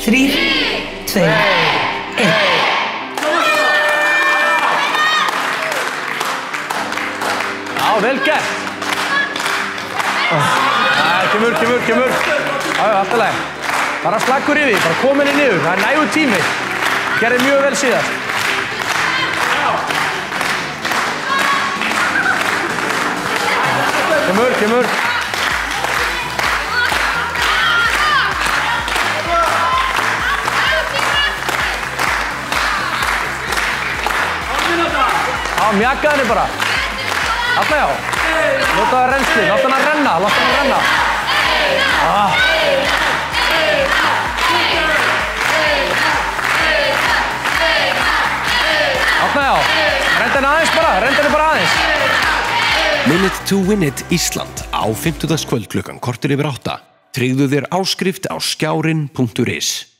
3, 2, 1. Já, vel gert. Kemur. Já, allt í lagi. Bara slakkur yfir, bara komin í niður. Það nægur tími. Gerði mjög vel síðast. Kemur. Já, mjaka henni bara. Þarna já. Notaðu rennsli, láta hann að renna. Þarna já. Renda henni bara aðeins. Minute to win it Ísland á 50. kvöld klukkan 7:45. Tryggðu þér áskrift á skjárin.is.